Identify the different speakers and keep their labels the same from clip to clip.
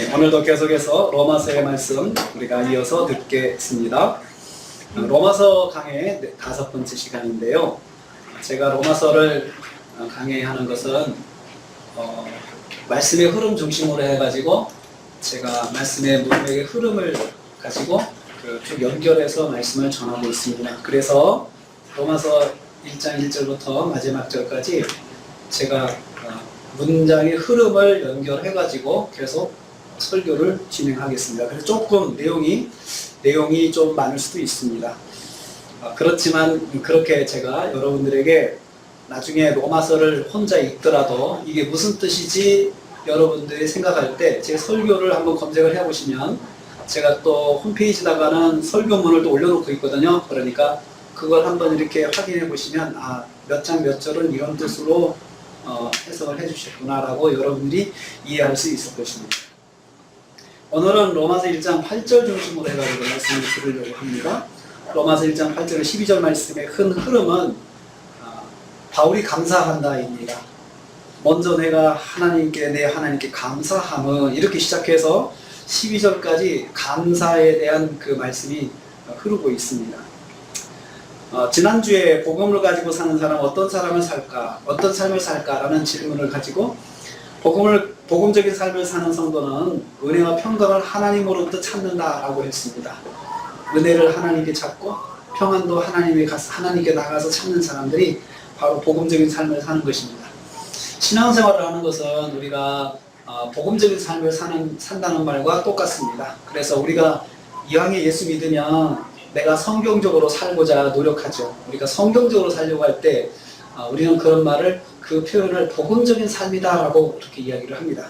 Speaker 1: 오늘도 계속해서 로마서의 말씀 우리가 이어서 듣겠습니다. 로마서 강의 5번째 시간인데요. 제가 로마서를 강의하는 것은 말씀의 흐름 중심으로 해가지고 제가 말씀의 문맥의 흐름을 가지고 쭉 연결해서 말씀을 전하고 있습니다. 그래서 로마서 1장 1절부터 마지막 절까지 제가 문장의 흐름을 연결해가지고 계속 설교를 진행하겠습니다. 그래서 조금 내용이 좀 많을 수도 있습니다. 그렇지만 그렇게 제가 여러분들에게 나중에 로마서를 혼자 읽더라도 이게 무슨 뜻이지 여러분들이 생각할 때 제 설교를 한번 검색을 해보시면 제가 또 홈페이지다가는 설교문을 또 올려놓고 있거든요. 그러니까 그걸 한번 이렇게 확인해 보시면 몇 장 몇 절은 이런 뜻으로 해석을 해주셨구나 라고 여러분들이 이해할 수 있을 것입니다. 오늘은 로마서 1장 8절 중심으로 해가지고 말씀을 드리려고 합니다. 로마서 1장 8절 12절 말씀의 큰 흐름은 바울이 감사한다입니다. 먼저 내 하나님께 감사함은 이렇게 시작해서 12절까지 감사에 대한 그 말씀이 흐르고 있습니다. 지난주에 복음을 가지고 사는 사람 어떤 삶을 살까 라는 질문을 가지고 복음적인 삶을 사는 성도는 은혜와 평강을 하나님으로부터 찾는다라고 했습니다. 은혜를 하나님께 찾고 평안도 하나님께 나가서 찾는 사람들이 바로 복음적인 삶을 사는 것입니다. 신앙생활을 하는 것은 우리가 복음적인 삶을 산다는 말과 똑같습니다. 그래서 우리가 이왕에 예수 믿으면 내가 성경적으로 살고자 노력하죠. 우리가 성경적으로 살려고 할 때 우리는 그 표현을 복음적인 삶이다라고 그렇게 이야기를 합니다.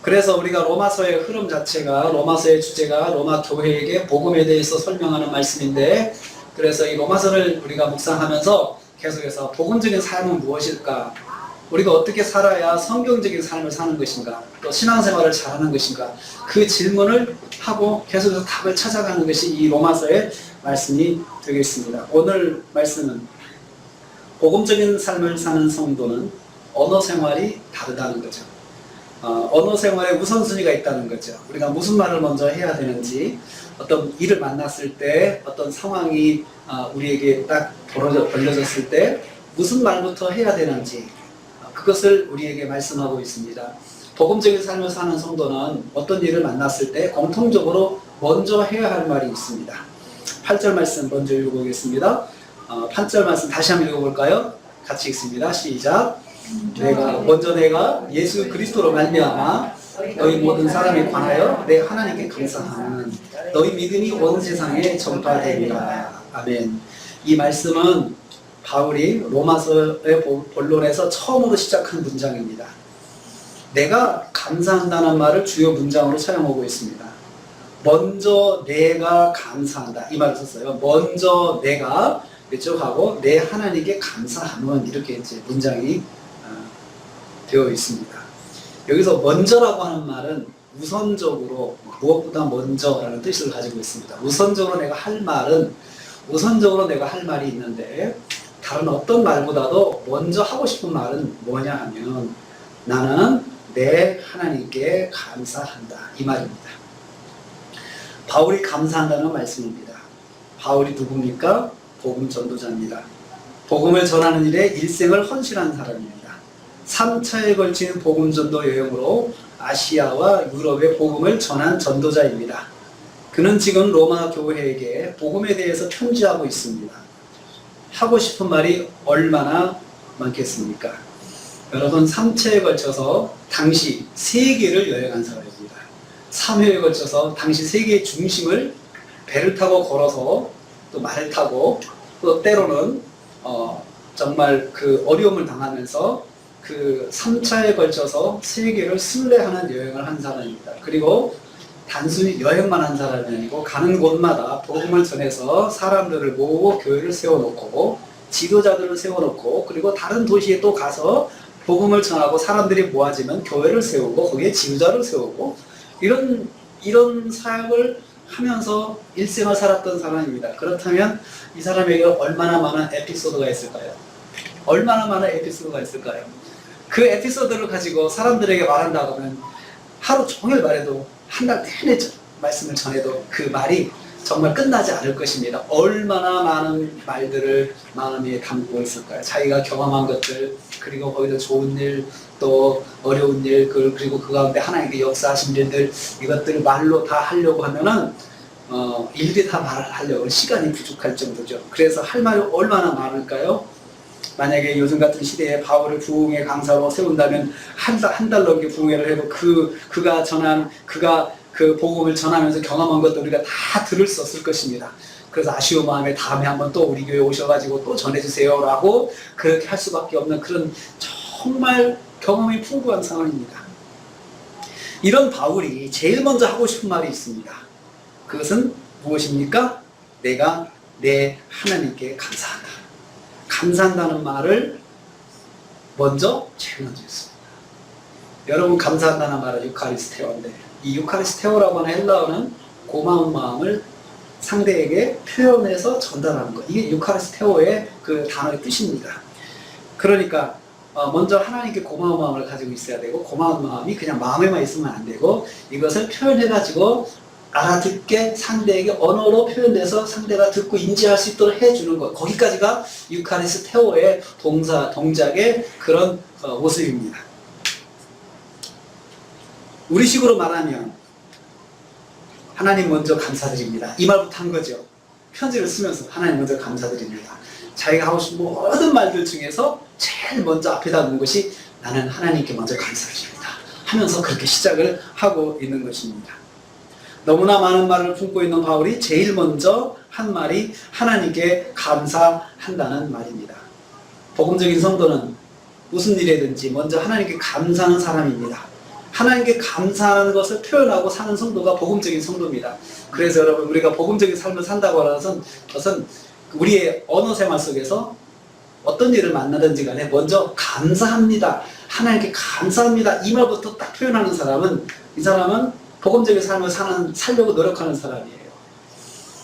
Speaker 1: 그래서 우리가 로마서의 흐름 자체가 로마서의 주제가 로마 교회에게 복음에 대해서 설명하는 말씀인데, 그래서 이 로마서를 우리가 묵상하면서 계속해서 복음적인 삶은 무엇일까? 우리가 어떻게 살아야 성경적인 삶을 사는 것인가? 또 신앙생활을 잘하는 것인가? 그 질문을 하고 계속해서 답을 찾아가는 것이 이 로마서의 말씀이 되겠습니다. 오늘 말씀은 복음적인 삶을 사는 성도는 언어 생활이 다르다는 거죠. 언어 생활에 우선순위가 있다는 거죠. 우리가 무슨 말을 먼저 해야 되는지, 어떤 일을 만났을 때, 어떤 상황이 우리에게 딱 벌려졌을 때 무슨 말부터 해야 되는지 그것을 우리에게 말씀하고 있습니다. 복음적인 삶을 사는 성도는 어떤 일을 만났을 때 공통적으로 먼저 해야 할 말이 있습니다. 8절 말씀 먼저 읽어보겠습니다. 8절 말씀 다시 한번 읽어볼까요? 같이 읽습니다. 시작. 내가 예수 그리스도로 말미암아 너희 모든 사람에 관하여 내 하나님께 감사하는 너희 믿음이 온 세상에 전파되리라. 아멘. 이 말씀은 바울이 로마서의 본론에서 처음으로 시작한 문장입니다. 내가 감사한다는 말을 주요 문장으로 사용하고 있습니다. 먼저 내가 감사한다 이 말을 썼어요. 먼저 내가 하고 내 하나님께 감사함은 이렇게 이제 문장이 되어 있습니다. 여기서 먼저라고 하는 말은 우선적으로, 무엇보다 먼저라는 뜻을 가지고 있습니다. 우선적으로 내가 할 말이 있는데 다른 어떤 말보다도 먼저 하고 싶은 말은 뭐냐 하면 나는 내 하나님께 감사한다 이 말입니다. 바울이 감사한다는 말씀입니다. 바울이 누굽니까? 복음 전도자입니다. 복음을 전하는 일에 일생을 헌신한 사람입니다. 3차에 걸친 복음 전도 여행으로 아시아와 유럽의 복음을 전한 전도자입니다. 그는 지금 로마 교회에게 복음에 대해서 편지하고 있습니다. 하고 싶은 말이 얼마나 많겠습니까? 여러분, 3차에 걸쳐서 당시 세계를 여행한 사람입니다. 3회에 걸쳐서 당시 세계의 중심을 배를 타고 걸어서 또 말을 타고 또 때로는 정말 그 어려움을 당하면서 그 3차에 걸쳐서 세계를 순례하는 여행을 한 사람입니다. 그리고 단순히 여행만 한 사람이 아니고 가는 곳마다 복음을 전해서 사람들을 모으고 교회를 세워놓고 지도자들을 세워놓고 그리고 다른 도시에 또 가서 복음을 전하고 사람들이 모아지면 교회를 세우고 거기에 지도자를 세우고 이런 사역을 하면서 일생을 살았던 사람입니다. 그렇다면 이 사람에게 얼마나 많은 에피소드가 있을까요? 얼마나 많은 에피소드가 있을까요? 그 에피소드를 가지고 사람들에게 말한다고 하면 하루 종일 말해도 한 달 내내 말씀을 전해도 그 말이 정말 끝나지 않을 것입니다. 얼마나 많은 말들을 마음에 담고 있을까요? 자기가 경험한 것들, 그리고 거기서 좋은 일, 또 어려운 일, 그리고 그 가운데 하나님께 역사하신 일들, 이것들을 말로 다 하려고 하면은 일일이 다 말을 하려고 시간이 부족할 정도죠. 그래서 할 말이 얼마나 많을까요? 만약에 요즘 같은 시대에 바울을 부흥회 강사로 세운다면 한 달 넘게 부흥회를 해도 그가 그 복음을 전하면서 경험한 것도 우리가 다 들을 수 없을 것입니다. 그래서 아쉬운 마음에 다음에 한번 또 우리 교회 오셔가지고 또 전해주세요 라고 그렇게 할 수밖에 없는 그런 정말 경험이 풍부한 상황입니다. 이런 바울이 제일 먼저 하고 싶은 말이 있습니다. 그것은 무엇입니까? 내가 내 하나님께 감사한다. 감사한다는 말을 제일 먼저 했습니다. 여러분, 감사한다는 말은 유카리스테오인데, 이 유카리스테오라고 하는 헬라어는 고마운 마음을 상대에게 표현해서 전달하는 것. 이게 유카리스테오의 그 단어의 뜻입니다. 그러니까 먼저 하나님께 고마운 마음을 가지고 있어야 되고, 고마운 마음이 그냥 마음에만 있으면 안 되고, 이것을 표현해가지고 알아듣게 상대에게 언어로 표현돼서 상대가 듣고 인지할 수 있도록 해주는 것. 거기까지가 유카리스테오의 동작의 그런 모습입니다. 우리식으로 말하면 하나님 먼저 감사드립니다. 이 말부터 한 거죠. 편지를 쓰면서 하나님 먼저 감사드립니다. 자기가 하고 싶은 모든 말들 중에서 제일 먼저 앞에다 놓은 것이 나는 하나님께 먼저 감사드립니다 하면서 그렇게 시작을 하고 있는 것입니다. 너무나 많은 말을 품고 있는 바울이 제일 먼저 한 말이 하나님께 감사한다는 말입니다. 복음적인 성도는 무슨 일이든지 먼저 하나님께 감사하는 사람입니다. 하나님께 감사하는 것을 표현하고 사는 성도가 복음적인 성도입니다. 그래서 여러분, 우리가 복음적인 삶을 산다고 하는 것은 우리의 언어 생활 속에서 어떤 일을 만나든지 간에 먼저 감사합니다, 하나님께 감사합니다, 이 말부터 딱 표현하는 사람은, 이 사람은 복음적인 삶을 살려고 노력하는 사람이에요.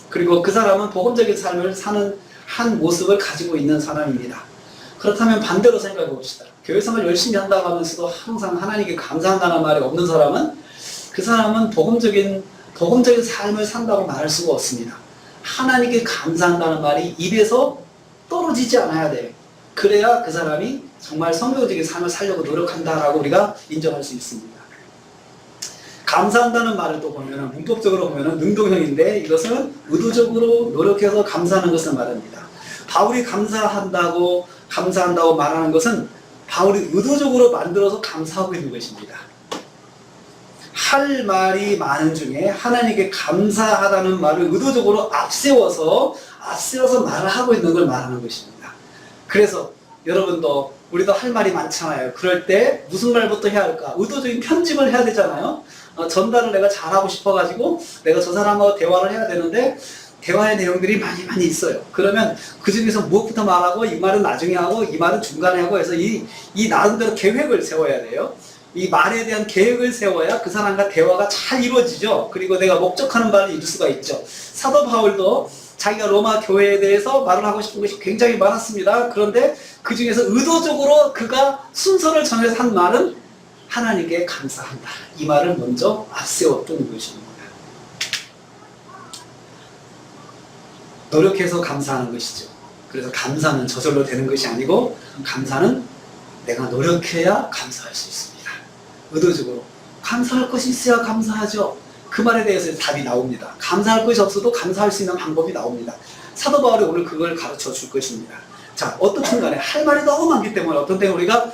Speaker 1: 그리고 그 사람은 복음적인 삶을 사는 한 모습을 가지고 있는 사람입니다. 그렇다면 반대로 생각해 봅시다. 교회 생활 열심히 한다고 하면서도 항상 하나님께 감사한다는 말이 없는 사람은, 그 사람은 복음적인 삶을 산다고 말할 수가 없습니다. 하나님께 감사한다는 말이 입에서 떨어지지 않아야 돼요. 그래야 그 사람이 정말 성경적인 삶을 살려고 노력한다라고 우리가 인정할 수 있습니다. 감사한다는 말을 또 보면은, 문법적으로 보면은 능동형인데, 이것은 의도적으로 노력해서 감사하는 것을 말합니다. 바울이 감사한다고 말하는 것은 바울이 의도적으로 만들어서 감사하고 있는 것입니다. 할 말이 많은 중에 하나님께 감사하다는 말을 의도적으로 앞세워서 말을 하고 있는 걸 말하는 것입니다. 그래서 여러분도, 우리도 할 말이 많잖아요. 그럴 때 무슨 말부터 해야 할까? 의도적인 편집을 해야 되잖아요. 전달을 내가 잘하고 싶어가지고 내가 저 사람하고 대화를 해야 되는데, 대화의 내용들이 많이 있어요. 그러면 그 중에서 무엇부터 말하고, 이 말은 나중에 하고, 이 말은 중간에 하고 해서 이 나름대로 계획을 세워야 돼요. 이 말에 대한 계획을 세워야 그 사람과 대화가 잘 이루어지죠. 그리고 내가 목적하는 바를 이룰 수가 있죠. 사도 바울도 자기가 로마 교회에 대해서 말을 하고 싶은 것이 굉장히 많았습니다. 그런데 그 중에서 의도적으로 그가 순서를 정해서 한 말은 하나님께 감사한다, 이 말을 먼저 앞세웠던 것입니다. 노력해서 감사하는 것이죠. 그래서 감사는 저절로 되는 것이 아니고, 감사는 내가 노력해야 감사할 수 있습니다. 의도적으로 감사할 것이 있어야 감사하죠. 그 말에 대해서 답이 나옵니다. 감사할 것이 없어도 감사할 수 있는 방법이 나옵니다. 사도 바울이 오늘 그걸 가르쳐 줄 것입니다. 자, 어떻든 간에 할 말이 너무 많기 때문에 어떤 때는 우리가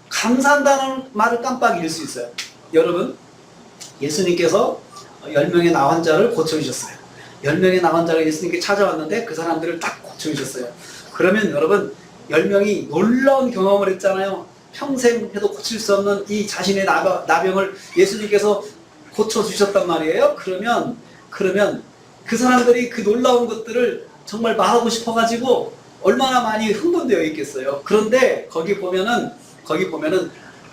Speaker 1: 감사한다는 말을 깜빡 잃을 수 있어요. 여러분, 예수님께서 10명의 나 환자를 고쳐주셨어요. 10명의 나 환자가 예수님께 찾아왔는데 그 사람들을 딱 고쳐주셨어요. 그러면 여러분, 10명이 놀라운 경험을 했잖아요. 평생 해도 고칠 수 없는 이 자신의 나병을 예수님께서 고쳐주셨단 말이에요. 그러면 그 사람들이 그 놀라운 것들을 정말 말하고 싶어가지고 얼마나 많이 흥분되어 있겠어요. 그런데 거기 보면은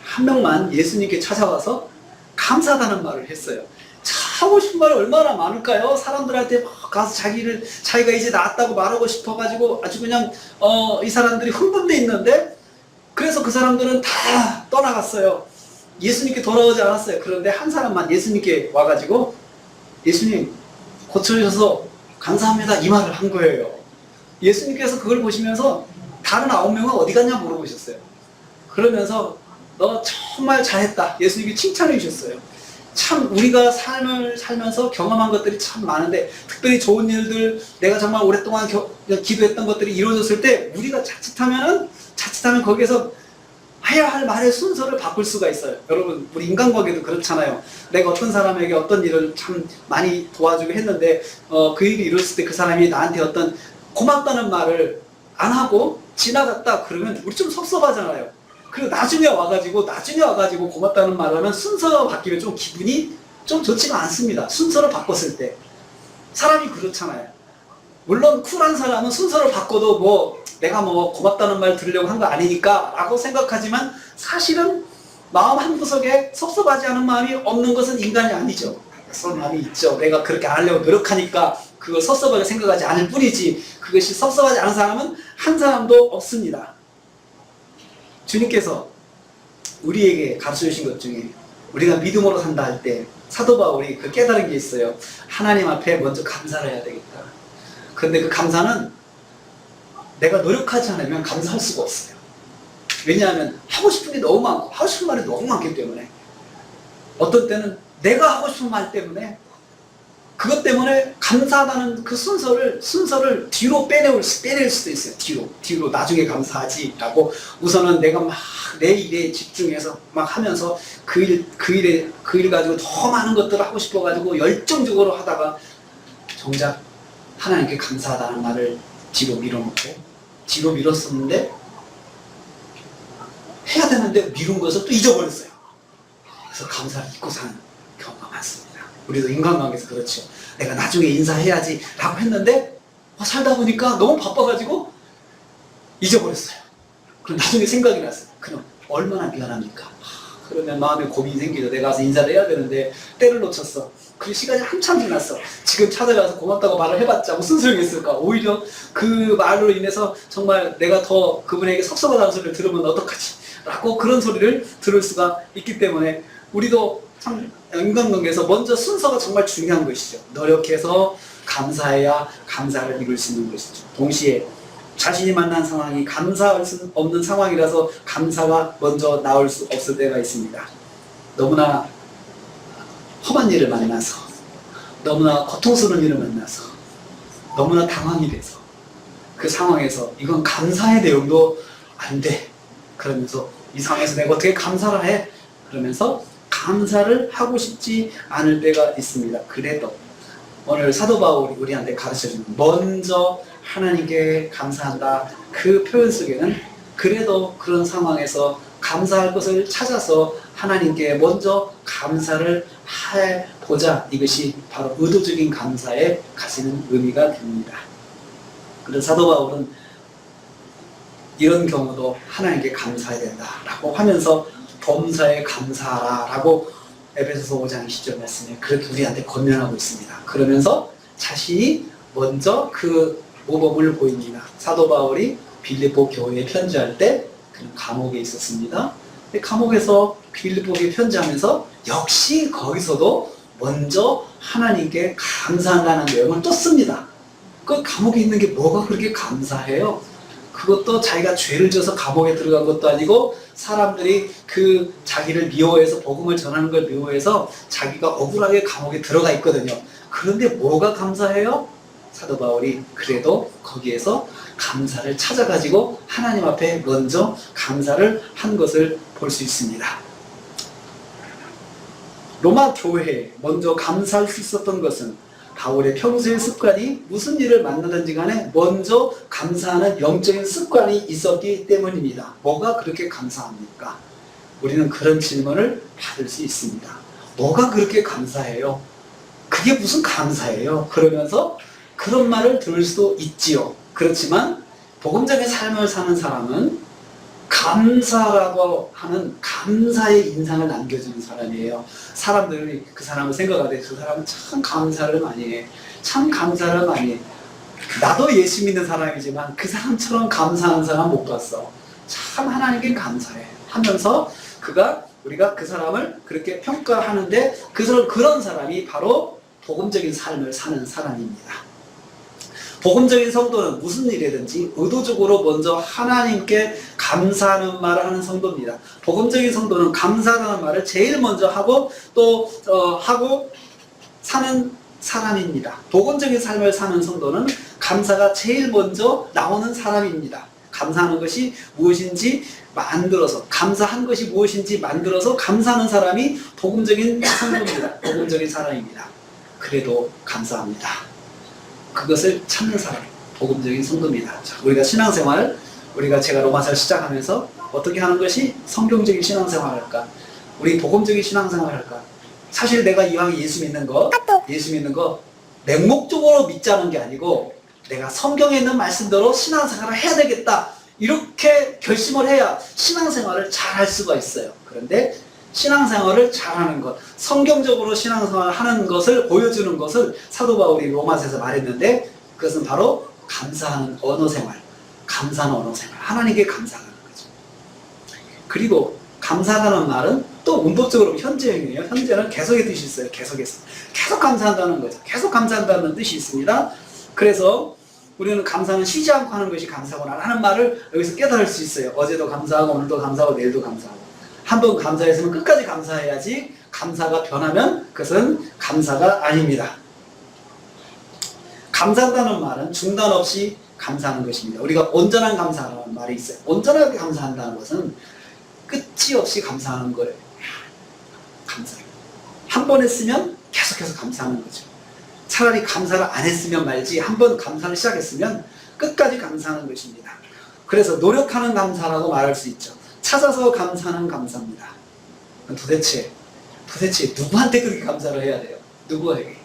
Speaker 1: 한 명만 예수님께 찾아와서 감사하다는 말을 했어요. 하고 싶은 말이 얼마나 많을까요? 사람들한테 막 가서 자기가 이제 낫다고 말하고 싶어가지고 아주 그냥 이 사람들이 흥분돼 있는데, 그래서 그 사람들은 다 떠나갔어요. 예수님께 돌아오지 않았어요. 그런데 한 사람만 예수님께 와가지고 예수님 고쳐주셔서 감사합니다 이 말을 한 거예요. 예수님께서 그걸 보시면서 다른 9명은 어디 갔냐 물어보셨어요. 그러면서 너 정말 잘했다 예수님이 칭찬해 주셨어요. 참 우리가 삶을 살면서 경험한 것들이 참 많은데 특별히 좋은 일들 내가 정말 오랫동안 기도했던 것들이 이루어졌을 때 우리가 자칫하면 거기에서 해야 할 말의 순서를 바꿀 수가 있어요. 여러분 우리 인간관계도 그렇잖아요. 내가 어떤 사람에게 어떤 일을 참 많이 도와주고 했는데 그 일이 이뤘을 때 그 사람이 나한테 어떤 고맙다는 말을 안 하고 지나갔다 그러면 우리 좀 섭섭하잖아요. 그리고 나중에 와가지고 고맙다는 말을 하면 순서가 바뀌면 좀 기분이 좀 좋지가 않습니다. 순서를 바꿨을 때 사람이 그렇잖아요. 물론 쿨한 사람은 순서를 바꿔도 뭐 내가 뭐 고맙다는 말 들으려고 한 거 아니니까 라고 생각하지만 사실은 마음 한구석에 섭섭하지 않은 마음이 없는 것은 인간이 아니죠. 그런 마음이 있죠. 내가 그렇게 안 하려고 노력하니까 그걸 섭섭하게 생각하지 않을 뿐이지 그것이 섭섭하지 않은 사람은 한 사람도 없습니다. 주님께서 우리에게 가르쳐 주신 것 중에 우리가 믿음으로 산다 할 때 사도 바울이 그 깨달은 게 있어요. 하나님 앞에 먼저 감사를 해야 되겠다. 그런데 그 감사는 내가 노력하지 않으면 감사할 수가 없어요. 왜냐하면 하고 싶은 게 너무 많고 하고 싶은 말이 너무 많기 때문에 어떤 때는 내가 하고 싶은 말 때문에 그것 때문에 감사하다는 그 순서를 뒤로 빼낼 수도 있어요. 뒤로 나중에 감사하지 라고 우선은 내가 막 내 일에 집중해서 막 하면서 그 일 가지고 더 많은 것들을 하고 싶어 가지고 열정적으로 하다가 정작 하나님께 감사하다는 말을 뒤로 밀었었는데 해야 되는데 미룬 것을 또 잊어버렸어요. 그래서 감사를 잊고 사는 경우가 많습니다. 우리도 인간관계에서 그렇죠. 내가 나중에 인사해야지 라고 했는데 살다 보니까 너무 바빠가지고 잊어버렸어요. 그럼 나중에 생각이 났어요. 그럼 얼마나 미안합니까? 그러면 마음에 고민이 생기죠. 내가 가서 인사를 해야 되는데 때를 놓쳤어. 그 시간이 한참 지났어. 지금 찾아가서 고맙다고 말을 해봤자 무슨 소용이 있을까? 오히려 그 말로 인해서 정말 내가 더 그분에게 섭섭하다는 소리를 들으면 어떡하지? 라고 그런 소리를 들을 수가 있기 때문에 우리도 참 인간관계에서 먼저 순서가 정말 중요한 것이죠. 노력해서 감사해야 감사를 이룰 수 있는 것이죠. 동시에 자신이 만난 상황이 감사할 수 없는 상황이라서 감사가 먼저 나올 수 없을 때가 있습니다. 너무나 험한 일을 만나서 너무나 고통스러운 일을 만나서 너무나 당황이 돼서 그 상황에서 이건 감사의 내용도 안 돼. 그러면서 이 상황에서 내가 어떻게 감사를 해? 그러면서 감사를 하고 싶지 않을 때가 있습니다. 그래도 오늘 사도 바울이 우리한테 가르쳐주는 먼저 하나님께 감사한다 그 표현 속에는 그래도 그런 상황에서 감사할 것을 찾아서 하나님께 먼저 감사를 해보자. 이것이 바로 의도적인 감사에 가시는 의미가 됩니다. 그래서 사도 바울은 이런 경우도 하나님께 감사해야 된다라고 하면서 범사에 감사하라라고 에베소서 5장 10절 말씀에 그렇게 우리한테 권면하고 있습니다. 그러면서 자신이 먼저 그 모범을 보입니다. 사도 바울이 빌립보 교회에 편지할 때 그는 감옥에 있었습니다. 감옥에서 빌립보에 편지하면서 역시 거기서도 먼저 하나님께 감사한다는 내용을 또 씁니다. 그 감옥에 있는 게 뭐가 그렇게 감사해요? 그것도 자기가 죄를 져서 감옥에 들어간 것도 아니고 사람들이 그 자기를 미워해서 복음을 전하는 걸 미워해서 자기가 억울하게 감옥에 들어가 있거든요. 그런데 뭐가 감사해요? 사도 바울이 그래도 거기에서 감사를 찾아가지고 하나님 앞에 먼저 감사를 한 것을 볼 수 있습니다. 로마 교회에 먼저 감사할 수 있었던 것은 바울의 평소의 습관이 무슨 일을 만나든지 간에 먼저 감사하는 영적인 습관이 있었기 때문입니다. 뭐가 그렇게 감사합니까? 우리는 그런 질문을 받을 수 있습니다. 뭐가 그렇게 감사해요? 그게 무슨 감사예요? 그러면서 그런 말을 들을 수도 있지요. 그렇지만 복음적인 삶을 사는 사람은 감사라고 하는 감사의 인상을 남겨주는 사람이에요. 사람들이 그 사람을 생각하되 그 사람은 참 감사를 많이 해. 참 감사를 많이 해. 나도 예수 믿는 사람이지만 그 사람처럼 감사하는 사람 못 봤어. 참 하나님께 감사해 하면서 그가 우리가 그 사람을 그렇게 평가하는데 그런 사람이 바로 복음적인 삶을 사는 사람입니다. 복음적인 성도는 무슨 일이든지 의도적으로 먼저 하나님께 감사하는 말을 하는 성도입니다. 복음적인 성도는 감사하다는 말을 제일 먼저 하고 또 하고 사는 사람입니다. 복음적인 삶을 사는 성도는 감사가 제일 먼저 나오는 사람입니다. 감사하는 것이 무엇인지 만들어서, 감사한 것이 무엇인지 만들어서 감사하는 사람이 복음적인 성도입니다. 복음적인 사람입니다. 그래도 감사합니다. 그것을 찾는 사람, 복음적인 성도입니다. 자, 우리가 신앙생활, 제가 로마서를 시작하면서 어떻게 하는 것이 성경적인 신앙생활을 할까? 우리 복음적인 신앙생활을 할까? 사실 내가 이왕 예수 믿는 거 맹목적으로 믿자는 게 아니고 내가 성경에 있는 말씀대로 신앙생활을 해야 되겠다. 이렇게 결심을 해야 신앙생활을 잘 할 수가 있어요. 그런데 신앙생활을 잘하는 것, 성경적으로 신앙생활을 하는 것을 보여주는 것을 사도 바울이 로마서에서 말했는데 그것은 바로 감사하는 언어생활, 감사하는 언어생활, 하나님께 감사하는 거죠. 그리고 감사하다는 말은 또 문법적으로 현재형이에요. 현재는 계속의 뜻이 있어요. 계속해서. 계속 감사한다는 거죠. 계속 감사한다는 뜻이 있습니다. 그래서 우리는 감사는 쉬지 않고 하는 것이 감사구나 하는 말을 여기서 깨달을 수 있어요. 어제도 감사하고 오늘도 감사하고 내일도 감사하고. 한번 감사했으면 끝까지 감사해야지 감사가 변하면 그것은 감사가 아닙니다. 감사한다는 말은 중단 없이 감사하는 것입니다. 우리가 온전한 감사라는 말이 있어요. 온전하게 감사한다는 것은 끝이 없이 감사하는 거예요. 감사해요. 한 번 했으면 계속해서 감사하는 거죠. 차라리 감사를 안 했으면 말지 한 번 감사를 시작했으면 끝까지 감사하는 것입니다. 그래서 노력하는 감사라고 말할 수 있죠. 찾아서 감사하는 감사입니다. 도대체 누구한테 그렇게 감사를 해야 돼요? 누구에게?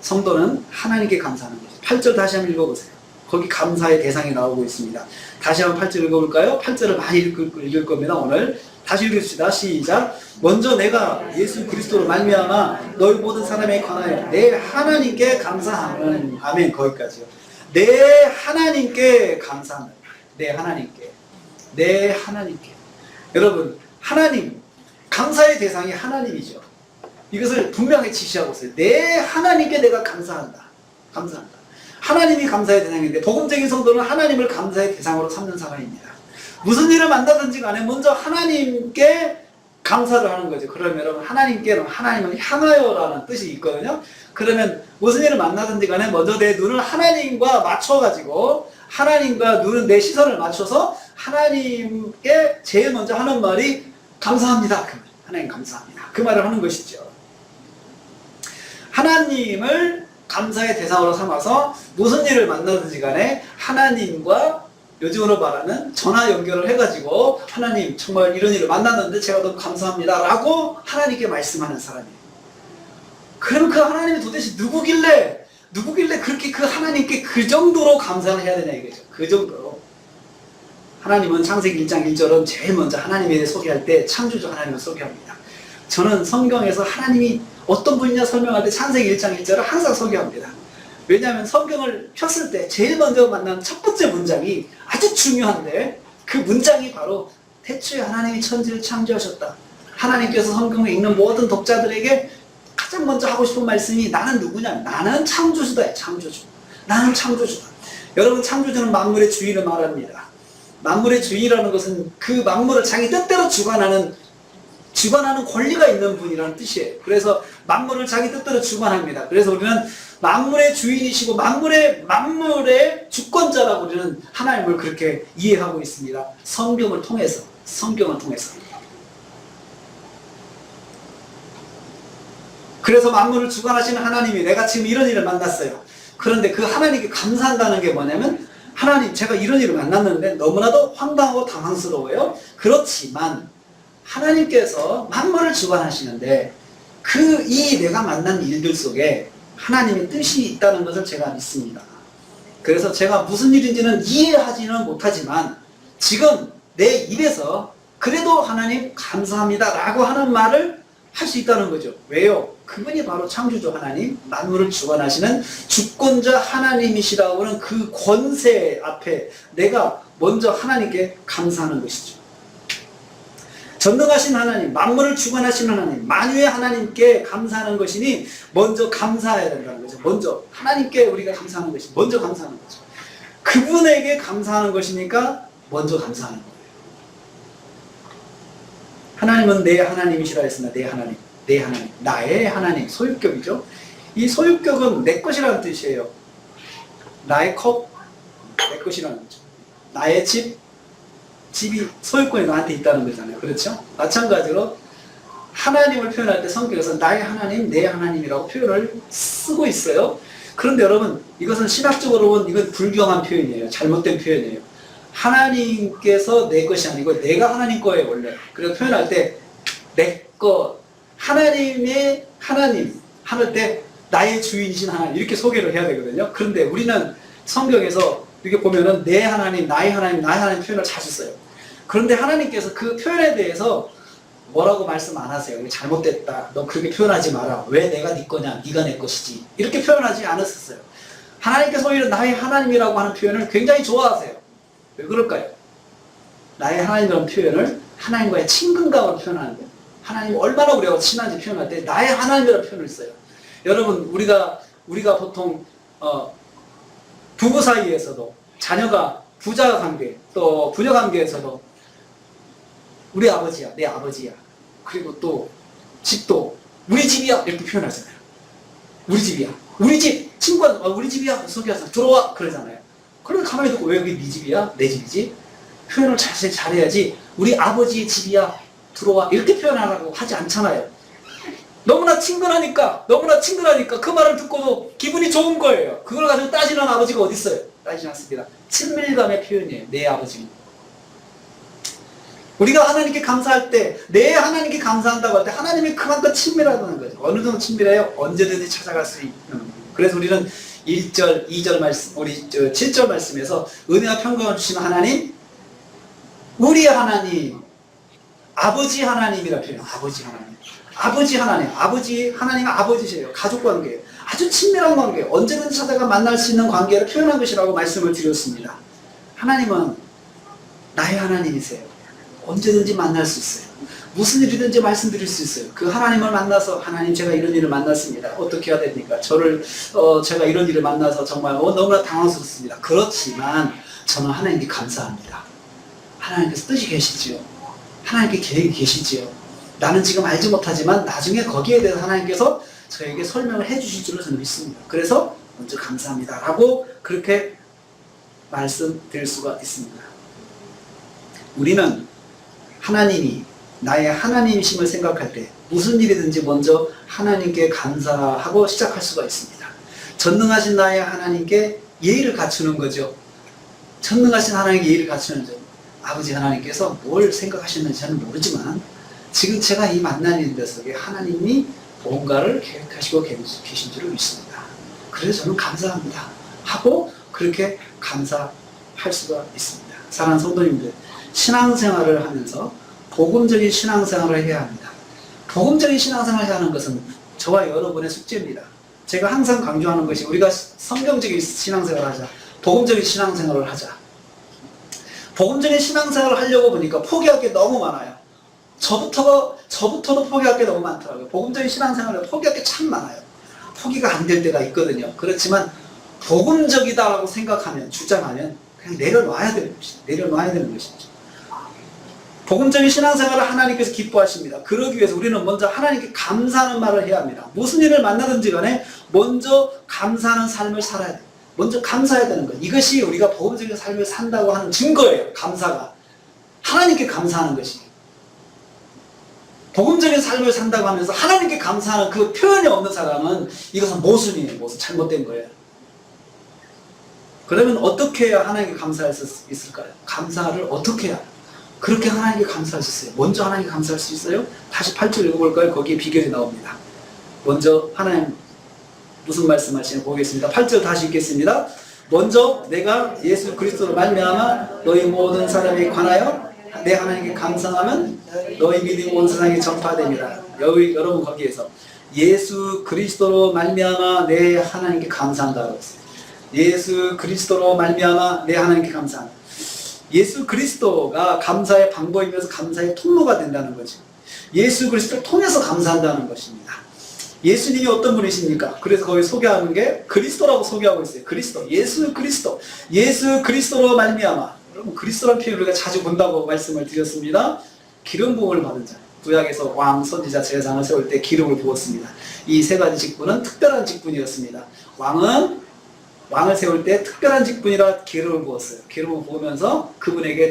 Speaker 1: 성도는 하나님께 감사하는 거죠. 8절 다시 한번 읽어보세요. 거기 감사의 대상이 나오고 있습니다. 다시 한번 8절 읽어볼까요? 8절을 많이 읽을 겁니다. 오늘 다시 읽읍시다. 시작. 먼저 내가 예수 그리스도로 말미암아 너희 모든 사람에 관하여 내 하나님께 감사하는. 아멘. 거기까지요. 내 하나님께 감사하는. 내 하나님께. 여러분, 하나님, 감사의 대상이 하나님이죠. 이것을 분명히 지시하고 있어요. 내 하나님께 내가 감사한다. 하나님이 감사의 대상인데 복음적인 성도는 하나님을 감사의 대상으로 삼는 사람입니다. 무슨 일을 만나든지 간에 먼저 하나님께 감사를 하는 거죠. 그러면 여러분, 하나님은 향하여라는 뜻이 있거든요. 그러면 무슨 일을 만나든지 간에 먼저 내 눈을 하나님과 맞춰가지고 눈은 내 시선을 맞춰서 하나님께 제일 먼저 하는 말이 감사합니다. 하나님 감사합니다. 그 말을 하는 것이죠. 하나님을 감사의 대상으로 삼아서 무슨 일을 만나든지 간에 하나님과 요즘으로 말하는 전화 연결을 해가지고 하나님 정말 이런 일을 만났는데 제가 너무 감사합니다 라고 하나님께 말씀하는 사람이에요. 그럼 그 하나님이 도대체 누구길래 그렇게 그 하나님께 그 정도로 감사를 해야 되냐 이거죠. 그 정도로. 하나님은 창세기 1장 1절은 제일 먼저 하나님에 대해 소개할 때 창조주 하나님을 소개합니다. 저는 성경에서 하나님이 어떤 분이냐 설명할 때 창세기 1장 1절을 항상 소개합니다. 왜냐하면 성경을 폈을 때 제일 먼저 만난 첫 번째 문장이 아주 중요한데 그 문장이 바로 태초에 하나님이 천지를 창조하셨다. 하나님께서 성경을 읽는 모든 독자들에게 가장 먼저 하고 싶은 말씀이 나는 누구냐? 나는 창조주다. 창조주. 나는 창조주다. 여러분, 창조주는 만물의 주인을 말합니다. 만물의 주인이라는 것은 그 만물을 자기 뜻대로 주관하는 권리가 있는 분이라는 뜻이에요. 그래서 만물을 자기 뜻대로 주관합니다. 그래서 우리는 만물의 주인이시고 만물의 주권자라고 우리는 하나님을 그렇게 이해하고 있습니다. 성경을 통해서. 그래서 만물을 주관하시는 하나님이 내가 지금 이런 일을 만났어요. 그런데 그 하나님께 감사한다는 게 뭐냐면 하나님, 제가 이런 일을 만났는데 너무나도 황당하고 당황스러워요. 그렇지만 하나님께서 만물을 주관하시는데 내가 만난 일들 속에 하나님의 뜻이 있다는 것을 제가 믿습니다. 그래서 제가 무슨 일인지는 이해하지는 못하지만 지금 내 입에서 그래도 하나님 감사합니다 라고 하는 말을 할 수 있다는 거죠. 왜요? 그분이 바로 창조주 하나님, 만물을 주관하시는 주권자 하나님이시라고 하는 그 권세 앞에 내가 먼저 하나님께 감사하는 것이죠. 전능하신 하나님, 만물을 주관하시는 하나님, 만유의 하나님께 감사하는 것이니 먼저 감사해야 된다는 거죠. 먼저 하나님께 우리가 감사하는 것이 먼저 감사하는 거죠. 그분에게 감사하는 것이니까 먼저 감사하는 거예요. 하나님은 내 하나님이시라 했습니다. 내 하나님, 내 하나님, 나의 하나님, 소유격이죠. 이 소유격은 내 것이라는 뜻이에요. 나의 컵, 내 것이라는 거죠. 나의 집, 집이 소유권이 나한테 있다는 거잖아요. 그렇죠? 마찬가지로 하나님을 표현할 때 성경에서 나의 하나님, 내 하나님이라고 표현을 쓰고 있어요. 그런데 여러분, 이것은 신학적으로 보면 이건 불경한 표현이에요. 잘못된 표현이에요. 하나님께서 내 것이 아니고 내가 하나님 거예요, 원래. 그래서 표현할 때 내 것, 하나님의 하나님 할 때 나의 주인이신 하나님 이렇게 소개를 해야 되거든요. 그런데 우리는 성경에서 이렇게 보면은 내 하나님, 나의 하나님, 나의 하나님 표현을 자주 써요. 그런데 하나님께서 그 표현에 대해서 뭐라고 말씀 안 하세요. 잘못됐다. 너 그렇게 표현하지 마라. 왜 내가 네 거냐? 네가 내 것이지. 이렇게 표현하지 않았었어요. 하나님께서 오히려 나의 하나님이라고 하는 표현을 굉장히 좋아하세요. 왜 그럴까요? 나의 하나님이라는 표현을 하나님과의 친근감으로 표현하는데 하나님 얼마나 우리하고 친한지 표현할 때 나의 하나님이라는 표현을 써요. 여러분 우리가 보통 부부 사이에서도 자녀가 부자 관계 또 부녀 관계에서도 우리 아버지야, 내 아버지야. 그리고 또 집도 우리 집이야 이렇게 표현하잖아요. 우리 집이야. 우리 집 친구가 우리 집이야 소개해서 들어와 그러잖아요. 그러면 가만히 듣고 왜 그게 네 집이야? 내 집이지? 표현을 잘해야지. 우리 아버지의 집이야 들어와 이렇게 표현하라고 하지 않잖아요. 너무나 친근하니까 그 말을 듣고도 기분이 좋은 거예요. 그걸 가지고 따지는 아버지가 어디 있어요? 따지지 않습니다. 친밀감의 표현이에요. 내 아버지. 우리가 하나님께 감사할 때, 내 하나님께 감사한다고 할 때 하나님이 그만큼 친밀하다는 거죠. 어느 정도 친밀해요? 언제든지 찾아갈 수 있는 거예요. 그래서 우리는 1절, 2절 말씀, 우리 7절 말씀에서 은혜와 평강을 주시는 하나님, 우리의 하나님, 아버지 하나님이라 표현해요. 아버지 하나님. 아버지 하나님, 하나님은 아버지시에요. 가족 관계예요. 아주 친밀한 관계예요. 언제든지 찾아가 만날 수 있는 관계를 표현한 것이라고 말씀을 드렸습니다. 하나님은 나의 하나님이세요. 언제든지 만날 수 있어요. 무슨 일이든지 말씀드릴 수 있어요. 그 하나님을 만나서 하나님 제가 이런 일을 만났습니다. 어떻게 해야 됩니까? 제가 이런 일을 만나서 정말 너무나 당황스럽습니다. 그렇지만 저는 하나님께 감사합니다. 하나님께서 뜻이 계시지요. 하나님께 계획이 계시지요. 나는 지금 알지 못하지만 나중에 거기에 대해서 하나님께서 저에게 설명을 해주실 줄로 저는 믿습니다. 그래서 먼저 감사합니다. 라고 그렇게 말씀드릴 수가 있습니다. 우리는 하나님이 나의 하나님이심을 생각할 때 무슨 일이든지 먼저 하나님께 감사하고 시작할 수가 있습니다. 전능하신 나의 하나님께 예의를 갖추는 거죠. 전능하신 하나님께 예의를 갖추는 점. 아버지 하나님께서 뭘 생각하셨는지 저는 모르지만 지금 제가 이 만나는 데서 하나님이 뭔가를 계획하시고 계신 줄을 믿습니다. 그래서 저는 감사합니다. 하고 그렇게 감사할 수가 있습니다. 사랑하는 성도님들, 신앙생활을 하면서 복음적인 신앙생활을 해야 합니다. 복음적인 신앙생활을 해야 하는 것은 저와 여러분의 숙제입니다. 제가 항상 강조하는 것이 우리가 성경적인 신앙생활을 하자. 복음적인 신앙생활을 하자. 복음적인 신앙생활을 하려고 보니까 포기할 게 너무 많아요. 저부터도 포기할 게 너무 많더라고요. 복음적인 신앙생활을 포기할 게 참 많아요. 포기가 안 될 때가 있거든요. 그렇지만 복음적이다라고 생각하면, 주장하면 그냥 내려놔야 되는 것이죠. 복음적인 신앙생활을 하나님께서 기뻐하십니다. 그러기 위해서 우리는 먼저 하나님께 감사하는 말을 해야 합니다. 무슨 일을 만나든지 간에 먼저 감사하는 삶을 살아야 돼요. 먼저 감사해야 되는 것. 이것이 우리가 복음적인 삶을 산다고 하는 증거예요. 감사가. 하나님께 감사하는 것이. 복음적인 삶을 산다고 하면서 하나님께 감사하는 그 표현이 없는 사람은 이것은 모순이에요. 모순. 잘못된 거예요. 그러면 어떻게 해야 하나님께 감사할 수 있을까요? 감사를 어떻게 해야? 그렇게 하나님께 감사할 수 있어요. 먼저 하나님께 감사할 수 있어요? 다시 8절 읽어볼까요? 거기에 비결이 나옵니다. 먼저 하나님 무슨 말씀하시는지 보겠습니다. 8절 다시 읽겠습니다. 먼저 내가 예수 그리스도로 말미암아 너희 모든 사람에 관하여 내 하나님께 감사하면 너희 믿음이 온 세상에 전파됩니다. 여러분 거기에서 예수 그리스도로 말미암아 내 하나님께 감사한다고 했어요. 예수 그리스도로 말미암아 내 하나님께 감사한다. 예수 그리스도가 감사의 방법이면서 감사의 통로가 된다는 거죠. 예수 그리스도를 통해서 감사한다는 것입니다. 예수님이 어떤 분이십니까? 그래서 거기 소개하는 게 그리스도라고 소개하고 있어요. 그리스도, 예수 그리스도, 예수 그리스도로 말미암아. 여러분 그리스도라는 표현 우리가 자주 본다고 말씀을 드렸습니다. 기름 부음을 받은 자. 구약에서 왕, 선지자, 제사장을 세울 때 기름을 부었습니다. 이 세 가지 직분은 특별한 직분이었습니다. 왕을 세울 때 특별한 직분이라 기름을 부었어요. 기름을 부으면서 그분에게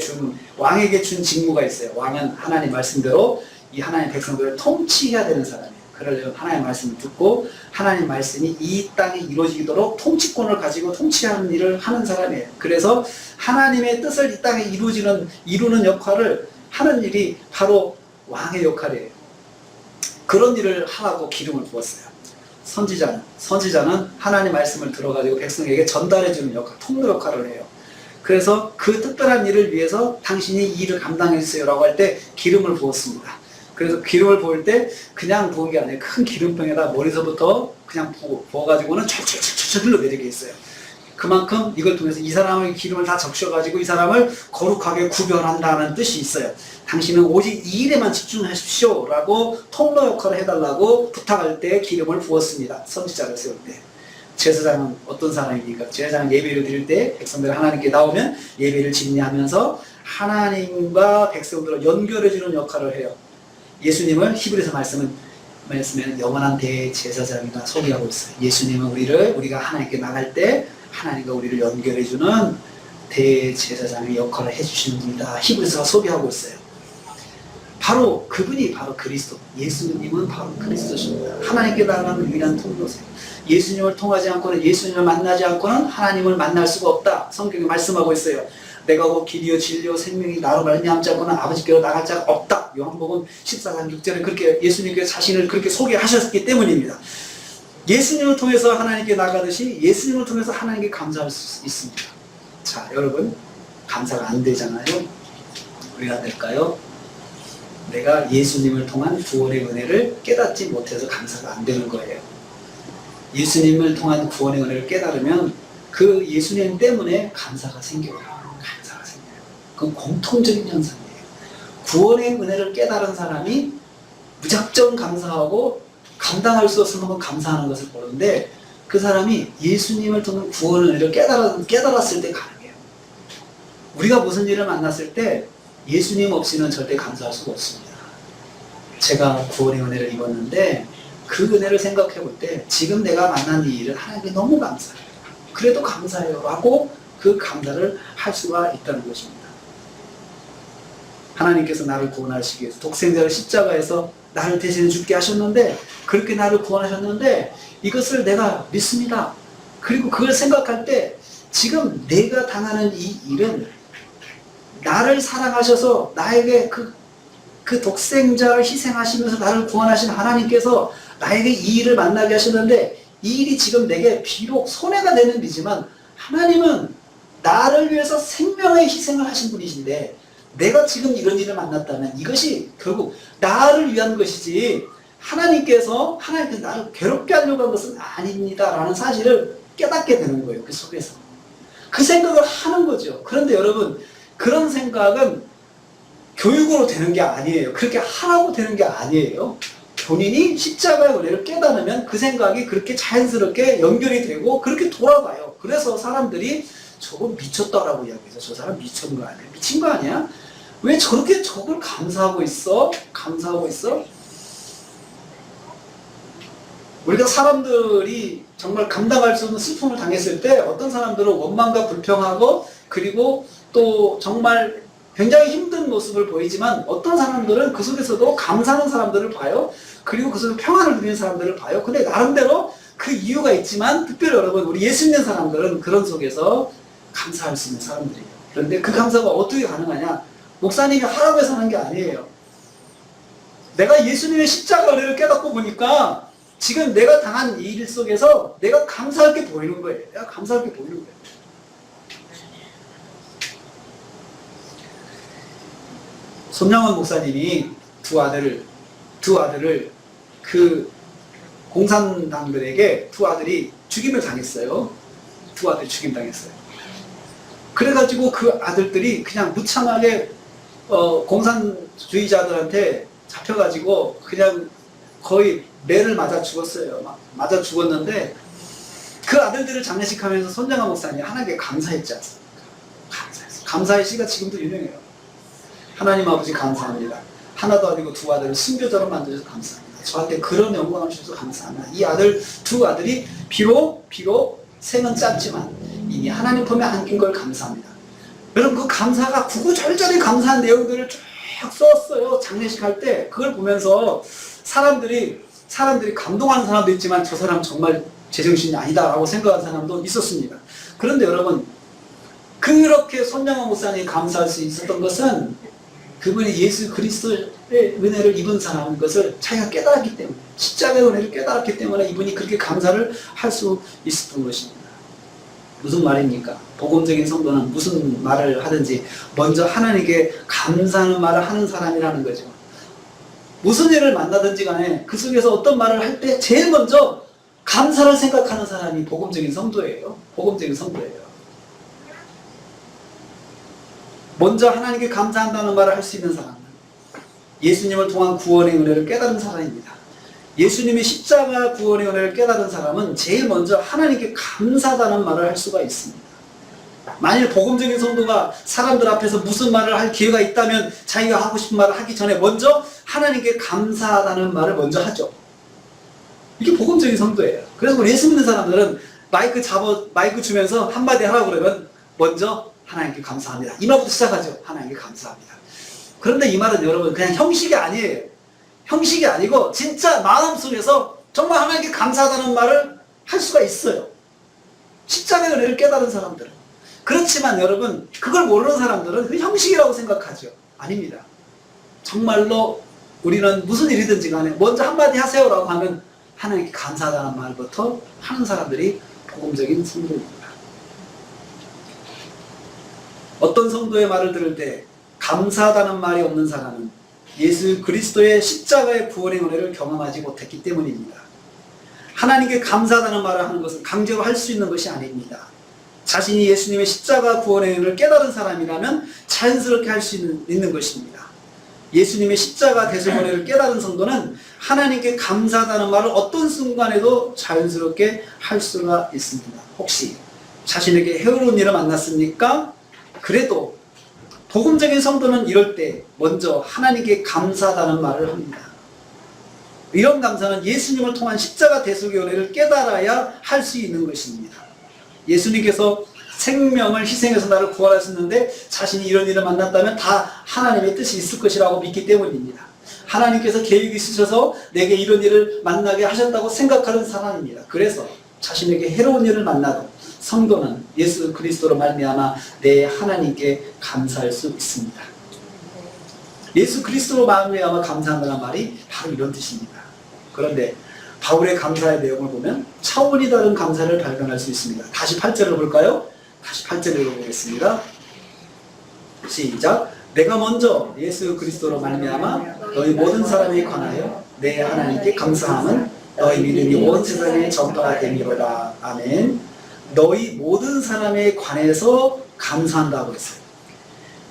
Speaker 1: 왕에게 준 직무가 있어요. 왕은 하나님 말씀대로 이 하나님 백성들을 통치해야 되는 사람이에요. 그러려면 하나님 말씀을 듣고 하나님 말씀이 이 땅에 이루어지도록 통치권을 가지고 통치하는 일을 하는 사람이에요. 그래서 하나님의 뜻을 이 땅에 이루는 역할을 하는 일이 바로 왕의 역할이에요. 그런 일을 하라고 기름을 부었어요. 선지자는 하나님 말씀을 들어가지고 백성에게 전달해주는 역할, 통로 역할을 해요. 그래서 그 특별한 일을 위해서 당신이 이 일을 감당해주세요 라고 할 때 기름을 부었습니다. 그래서 기름을 부을 때 그냥 부은 게 아니에요. 큰 기름병에다 머리서부터 그냥 부어가지고는 촤촤촤촤 흘러내리게 했어요. 그만큼 이걸 통해서 이 사람의 기름을 다 적셔가지고 이 사람을 거룩하게 구별한다는 뜻이 있어요. 당신은 오직 이 일에만 집중하십시오 라고 통로 역할을 해달라고 부탁할 때 기름을 부었습니다. 선지자를 세울 때. 제사장은 어떤 사람입니까? 제사장은 예배를 드릴 때 백성들이 하나님께 나오면 예배를 진리하면서 하나님과 백성들을 연결해주는 역할을 해요. 예수님을 히브리서 말씀에는 영원한 대제사장이라 소개하고 있어요. 예수님은 우리가 하나님께 나갈 때 하나님과 우리를 연결해주는 대제사장의 역할을 해주시는 분이다. 히브리서가 소개하고 있어요. 바로 그분이 바로 그리스도. 예수님은 바로 그리스도십니다. 하나님께 나가는 유일한 통로세요. 예수님을 통하지 않고는, 예수님을 만나지 않고는 하나님을 만날 수가 없다. 성경이 말씀하고 있어요. 내가 곧 길이요 진리요 생명이 나로 말미암지 않고는 아버지께로 나갈 자가 없다. 요한복음 14장 6절에 그렇게 예수님께서 자신을 그렇게 소개하셨기 때문입니다. 예수님을 통해서 하나님께 나가듯이 예수님을 통해서 하나님께 감사할 수 있습니다. 자, 여러분, 감사가 안 되잖아요. 왜 안 될까요? 내가 예수님을 통한 구원의 은혜를 깨닫지 못해서 감사가 안 되는 거예요. 예수님을 통한 구원의 은혜를 깨달으면 그 예수님 때문에 감사가 생겨요. 감사가 생겨요. 그건 공통적인 현상이에요. 구원의 은혜를 깨달은 사람이 무작정 감사하고 감당할 수 없을 만큼 감사하는 것을 보는데 그 사람이 예수님을 통한 구원의 은혜를 깨달았을 때 가능해요. 우리가 무슨 일을 만났을 때 예수님 없이는 절대 감사할 수가 없습니다. 제가 구원의 은혜를 입었는데 그 은혜를 생각해 볼 때 지금 내가 만난 이 일은 하나님께 너무 감사해요. 그래도 감사해요 라고 그 감사를 할 수가 있다는 것입니다. 하나님께서 나를 구원하시기 위해서 독생자를 십자가에서 나를 대신해 죽게 하셨는데 그렇게 나를 구원하셨는데 이것을 내가 믿습니다. 그리고 그걸 생각할 때 지금 내가 당하는 이 일은 나를 사랑하셔서 나에게 그 독생자를 희생하시면서 나를 구원하신 하나님께서 나에게 이 일을 만나게 하셨는데 이 일이 지금 내게 비록 손해가 되는 일이지만 하나님은 나를 위해서 생명의 희생을 하신 분이신데 내가 지금 이런 일을 만났다면 이것이 결국 나를 위한 것이지 하나님께서 나를 괴롭게 하려고 한 것은 아닙니다 라는 사실을 깨닫게 되는 거예요. 그 속에서 그 생각을 하는 거죠. 그런데 여러분 그런 생각은 교육으로 되는 게 아니에요. 그렇게 하라고 되는 게 아니에요. 본인이 십자가의 은혜를 깨달으면 그 생각이 그렇게 자연스럽게 연결이 되고 그렇게 돌아가요. 그래서 사람들이 저건 미쳤다라고 이야기해서 저 사람 미친 거 아니야? 미친 거 아니야? 왜 저렇게 저걸 감사하고 있어? 감사하고 있어? 우리가 사람들이 정말 감당할 수 없는 슬픔을 당했을 때 어떤 사람들은 원망과 불평하고 그리고 또 정말 굉장히 힘든 모습을 보이지만 어떤 사람들은 그 속에서도 감사하는 사람들을 봐요. 그리고 그 속에서 평안을 누리는 사람들을 봐요. 근데 나름대로 그 이유가 있지만 특별히 여러분 우리 예수 믿는 사람들은 그런 속에서 감사할 수 있는 사람들이에요. 그런데 그 감사가 어떻게 가능하냐? 목사님이 하라고 해서 하는 게 아니에요. 내가 예수님의 십자가 은혜를 깨닫고 보니까 지금 내가 당한 이 일 속에서 내가 감사할 게 보이는 거예요. 내가 감사할 게 보이는 거예요. 손양원 목사님이 두 아들을 그 공산당들에게 두 아들이 죽임을 당했어요. 두 아들이 죽임 당했어요. 그래가지고 그 아들들이 그냥 무참하게 공산주의자들한테 잡혀가지고 그냥 거의 매를 맞아 죽었어요. 맞아 죽었는데 그 아들들을 장례식하면서 손정아 목사님이 하나님께 감사했지 않습니까? 감사했어요. 감사의 시가 지금도 유명해요. 하나님 아버지 감사합니다. 하나도 아니고 두 아들을 순교자로 만드셔서 감사합니다. 저한테 그런 영광을 주셔서 감사합니다. 이 아들, 두 아들이 비록 생은 짧지만 이미 하나님 품에 안긴 걸 감사합니다. 여러분 그 감사가 구구절절히 감사한 내용들을 쭉 썼어요. 장례식 할 때 그걸 보면서 사람들이 감동하는 사람도 있지만 저 사람 정말 제정신이 아니다 라고 생각하는 사람도 있었습니다. 그런데 여러분 그렇게 손정아 목사님이 감사할 수 있었던 것은 그분이 예수 그리스도의 은혜를 입은 사람인 것을 자기가 깨달았기 때문에, 십자가의 은혜를 깨달았기 때문에 이분이 그렇게 감사를 할 수 있었던 것입니다. 무슨 말입니까? 복음적인 성도는 무슨 말을 하든지 먼저 하나님께 감사하는 말을 하는 사람이라는 거죠. 무슨 일을 만나든지 간에 그 속에서 어떤 말을 할 때 제일 먼저 감사를 생각하는 사람이 복음적인 성도예요. 복음적인 성도예요. 먼저 하나님께 감사한다는 말을 할 수 있는 사람은 예수님을 통한 구원의 은혜를 깨달은 사람입니다. 예수님의 십자가 구원의 은혜를 깨달은 사람은 제일 먼저 하나님께 감사하다는 말을 할 수가 있습니다. 만일 복음적인 성도가 사람들 앞에서 무슨 말을 할 기회가 있다면 자기가 하고 싶은 말을 하기 전에 먼저 하나님께 감사하다는 말을 먼저 하죠. 이게 복음적인 성도예요. 그래서 우리 예수 믿는 사람들은 마이크 주면서 한마디 하라고 그러면 먼저 하나님께 감사합니다. 이 말부터 시작하죠. 하나님께 감사합니다. 그런데 이 말은 여러분 그냥 형식이 아니에요. 형식이 아니고 진짜 마음속에서 정말 하나님께 감사하다는 말을 할 수가 있어요. 십자가의 은혜를 깨달은 사람들은. 그렇지만 여러분 그걸 모르는 사람들은 그 형식이라고 생각하죠. 아닙니다. 정말로 우리는 무슨 일이든지 간에 먼저 한마디 하세요라고 하면 하나님께 감사하다는 말부터 하는 사람들이 복음적인 성도입니다. 어떤 성도의 말을 들을 때 감사하다는 말이 없는 사람은 예수 그리스도의 십자가의 구원의 은혜를 경험하지 못했기 때문입니다. 하나님께 감사하다는 말을 하는 것은 강제로 할 수 있는 것이 아닙니다. 자신이 예수님의 십자가 구원의 은혜를 깨달은 사람이라면 자연스럽게 할 수 있는 것입니다. 예수님의 십자가 대속 은혜를 깨달은 성도는 하나님께 감사하다는 말을 어떤 순간에도 자연스럽게 할 수가 있습니다. 혹시 자신에게 해로운 일을 만났습니까? 그래도 복음적인 성도는 이럴 때 먼저 하나님께 감사하다는 말을 합니다. 이런 감사는 예수님을 통한 십자가 대속의 은혜를 깨달아야 할 수 있는 것입니다. 예수님께서 생명을 희생해서 나를 구원하셨는데 자신이 이런 일을 만났다면 다 하나님의 뜻이 있을 것이라고 믿기 때문입니다. 하나님께서 계획이 있으셔서 내게 이런 일을 만나게 하셨다고 생각하는 사람입니다. 그래서 자신에게 해로운 일을 만나도 성도는 예수 그리스도로 말미암아 내 하나님께 감사할 수 있습니다. 예수 그리스도로 말미암아 감사한다는 말이 바로 이런 뜻입니다. 그런데 바울의 감사의 내용을 보면 차원이 다른 감사를 발견할 수 있습니다. 다시 8절을 볼까요? 다시 8절을 읽어보겠습니다. 시작. 내가 먼저 예수 그리스도로 말미암아 너희 모든 사람에 관하여 내 하나님께 감사함은 너희 믿음이 온 세상에 전파가 됨이로다. 아멘. 너희 모든 사람에 관해서 감사한다고 했어요.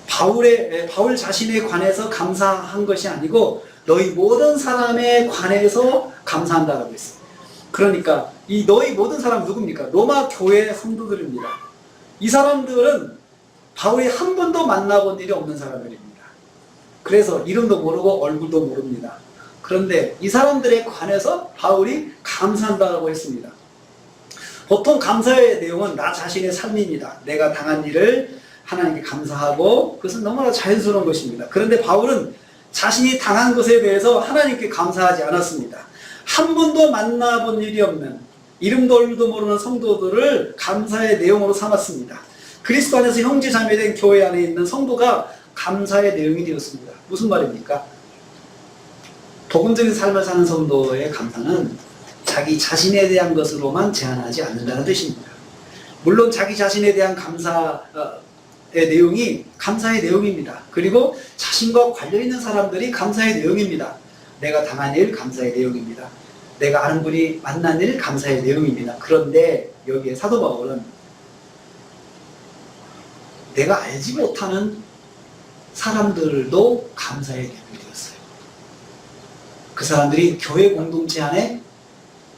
Speaker 1: 바울 자신에 관해서 감사한 것이 아니고 너희 모든 사람에 관해서 감사한다고 했어요. 그러니까 이 너희 모든 사람 누굽니까? 로마 교회 성도들입니다. 이 사람들은 바울이 한 번도 만나본 일이 없는 사람들입니다. 그래서 이름도 모르고 얼굴도 모릅니다. 그런데 이 사람들에 관해서 바울이 감사한다고 했습니다. 보통 감사의 내용은 나 자신의 삶입니다. 내가 당한 일을 하나님께 감사하고 그것은 너무나 자연스러운 것입니다. 그런데 바울은 자신이 당한 것에 대해서 하나님께 감사하지 않았습니다. 한 번도 만나본 일이 없는 이름도 얼굴도 모르는 성도들을 감사의 내용으로 삼았습니다. 그리스도 안에서 형제 자매된 교회 안에 있는 성도가 감사의 내용이 되었습니다. 무슨 말입니까? 복음적인 삶을 사는 성도의 감사는 자기 자신에 대한 것으로만 제한하지 않는다는 뜻입니다. 물론 자기 자신에 대한 감사의 내용이 감사의 내용입니다. 그리고 자신과 관련있는 사람들이 감사의 내용입니다. 내가 당한 일 감사의 내용입니다. 내가 아는 분이 만난 일 감사의 내용입니다. 그런데 여기에 사도 바울은 내가 알지 못하는 사람들도 감사의 내용이 되었어요. 그 사람들이 교회 공동체 안에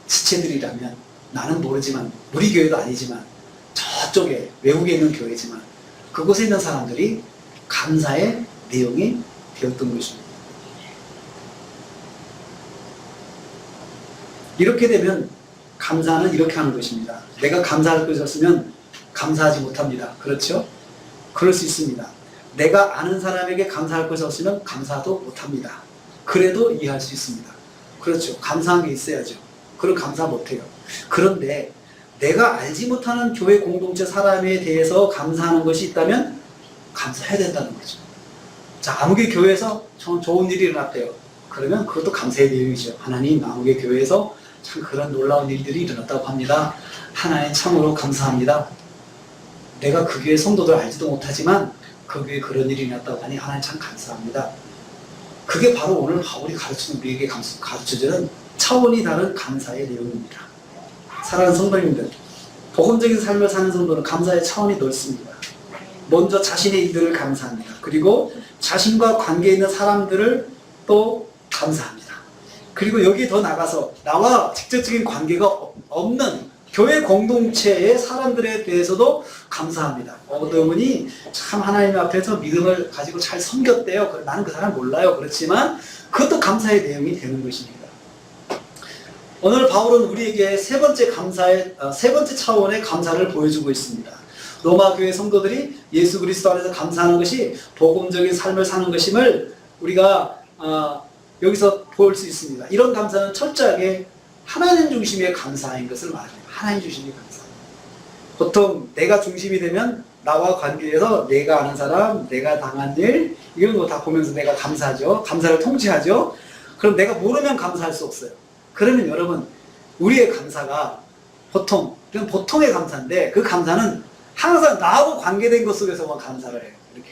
Speaker 1: 지체들이라면, 나는 모르지만, 우리 교회도 아니지만 저쪽에 외국에 있는 교회지만 그곳에 있는 사람들이 감사의 내용이 되었던 것입니다. 이렇게 되면 감사는 이렇게 하는 것입니다. 내가 감사할 것이 없으면 감사하지 못합니다. 그렇죠? 그럴 수 있습니다. 내가 아는 사람에게 감사할 것이 없으면 감사도 못합니다. 그래도 이해할 수 있습니다. 그렇죠. 감사한 게 있어야죠. 그럼 감사 못해요. 그런데 내가 알지 못하는 교회 공동체 사람에 대해서 감사하는 것이 있다면 감사해야 된다는 거죠. 자, 아무개 교회에서 좋은 일이 일어났대요. 그러면 그것도 감사의 내용이죠. 하나님, 아무개 교회에서 참 그런 놀라운 일들이 일어났다고 합니다. 하나님 참으로 감사합니다. 내가 그 교회 성도들 알지도 못하지만 그 교회에 그런 일이 일어났다고 하니 하나님 참 감사합니다. 그게 바로 오늘 바울이 가르치는, 우리에게 가르쳐주는 차원이 다른 감사의 내용입니다. 사랑하는 성도님들, 복음적인 삶을 사는 성도는 감사의 차원이 넓습니다. 먼저 자신의 일들을 감사합니다. 그리고 자신과 관계 있는 사람들을 또 감사합니다. 그리고 여기 더 나가서 나와 직접적인 관계가 없는 교회 공동체의 사람들에 대해서도 감사합니다. 어떤 분이 참 하나님 앞에서 믿음을 가지고 잘 섬겼대요. 나는 그 사람 몰라요. 그렇지만 그것도 감사의 내용이 되는 것입니다. 오늘 바울은 우리에게 세 번째 차원의 감사를 보여주고 있습니다. 로마 교회 성도들이 예수 그리스도 안에서 감사하는 것이 복음적인 삶을 사는 것임을 우리가 여기서 볼 수 있습니다. 이런 감사는 철저하게 하나님 중심의 감사인 것을 말합니다. 하나님 중심의 감사. 보통 내가 중심이 되면 나와 관계에서 내가 아는 사람, 내가 당한 일, 이런 거 다 보면서 내가 감사하죠. 감사를 통치하죠. 그럼 내가 모르면 감사할 수 없어요. 그러면 여러분, 우리의 감사가 그냥 보통의 감사인데 그 감사는 항상 나하고 관계된 것 속에서만 감사를 해요. 이렇게.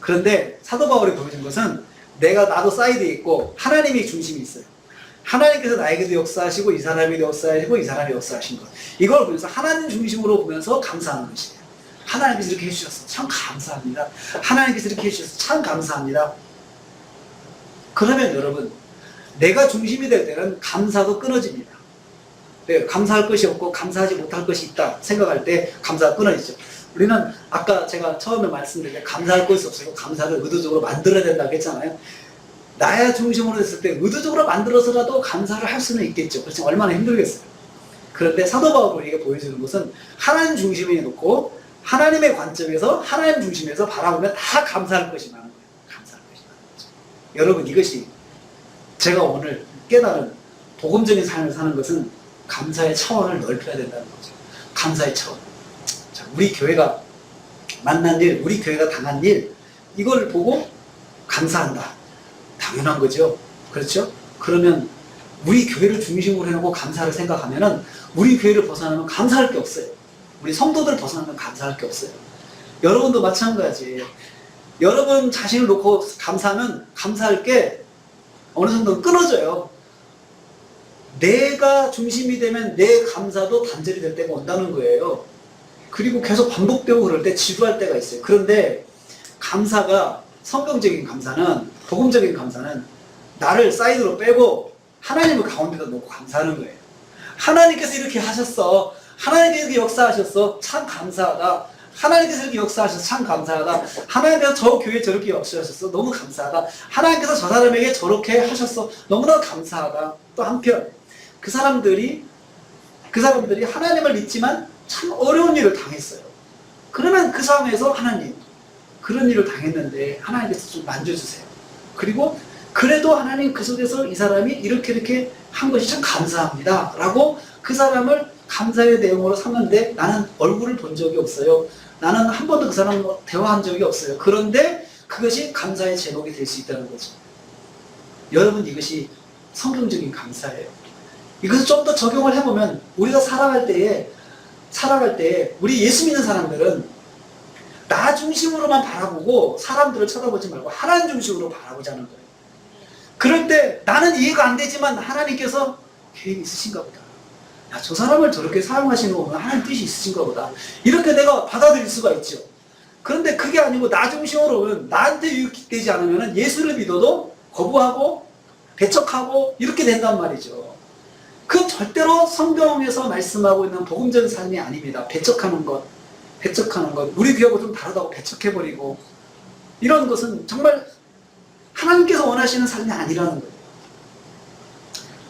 Speaker 1: 그런데 사도 바울이 보여준 것은 나도 사이드에 있고 하나님이 중심이 있어요. 하나님께서 나에게도 역사하시고 이 사람에게도 역사하시고 이 사람이 역사하신 것. 이걸 보면서 하나님 중심으로 보면서 감사하는 것이에요. 하나님께서 이렇게 해주셔서 참 감사합니다. 하나님께서 이렇게 해주셔서 참 감사합니다. 그러면 여러분, 내가 중심이 될 때는 감사도 끊어집니다. 네, 감사할 것이 없고 감사하지 못할 것이 있다 생각할 때 감사가 끊어지죠. 우리는 아까 제가 처음에 말씀드린 게 감사할 것이 없어서 감사를 의도적으로 만들어야 된다고 했잖아요. 나야 중심으로 됐을 때 의도적으로 만들어서라도 감사를 할 수는 있겠죠. 그렇지만 얼마나 힘들겠어요. 그런데 사도 바울이 우리에게 보여주는 것은 하나님 중심에 놓고 하나님의 관점에서 하나님 중심에서 바라보면 다 감사할 것이 많은 거예요. 감사할 것이 많은 거죠. 여러분, 이것이 제가 오늘 깨달은 복음적인 삶을 사는 것은 감사의 차원을 넓혀야 된다는 거죠. 감사의 차원. 자, 우리 교회가 만난 일, 우리 교회가 당한 일, 이걸 보고 감사한다. 당연한 거죠. 그렇죠? 그러면 우리 교회를 중심으로 해놓고 감사를 생각하면은 우리 교회를 벗어나면 감사할 게 없어요. 우리 성도들을 벗어나면 감사할 게 없어요. 여러분도 마찬가지예요. 여러분 자신을 놓고 감사하면 감사할 게 어느 정도 끊어져요. 내가 중심이 되면 내 감사도 단절이 될 때가 온다는 거예요. 그리고 계속 반복되고 그럴 때 지루할 때가 있어요. 그런데 감사가, 성경적인 감사는, 복음적인 감사는 나를 사이드로 빼고 하나님을 가운데다 놓고 감사하는 거예요. 하나님께서 이렇게 하셨어. 하나님께서 이렇게 역사하셨어. 참 감사하다. 하나님께서 이렇게 역사하셔서 참 감사하다. 하나님께서 저 교회에 저렇게 역사하셨어. 너무 감사하다. 하나님께서 저 사람에게 저렇게 하셨어. 너무나 감사하다. 또 한편 그 사람들이 하나님을 믿지만 참 어려운 일을 당했어요. 그러면 그 상황에서 하나님, 그런 일을 당했는데 하나님께서 좀 만져주세요. 그리고 그래도 하나님 그 속에서 이 사람이 이렇게 한 것이 참 감사합니다. 라고 그 사람을 감사의 내용으로 삼는데 나는 얼굴을 본 적이 없어요. 나는 한 번도 그 사람과 대화한 적이 없어요. 그런데 그것이 감사의 제목이 될 수 있다는 거죠. 여러분, 이것이 성경적인 감사예요. 이것을 좀 더 적용을 해보면 우리가 살아갈 때에 우리 예수 믿는 사람들은 나 중심으로만 바라보고 사람들을 쳐다보지 말고 하나님 중심으로 바라보자는 거예요. 그럴 때 나는 이해가 안 되지만 하나님께서 계획이 있으신가 보다. 야, 저 사람을 저렇게 사용하시는 거 보면 하나님 뜻이 있으신가 보다. 이렇게 내가 받아들일 수가 있죠. 그런데 그게 아니고 나 중심으로 나한테 유익되지 않으면 예수를 믿어도 거부하고 배척하고 이렇게 된단 말이죠. 그 절대로 성경에서 말씀하고 있는 복음적인 삶이 아닙니다. 배척하는 것, 우리 교회하고 좀 다르다고 배척해버리고 이런 것은 정말 하나님께서 원하시는 삶이 아니라는 거예요.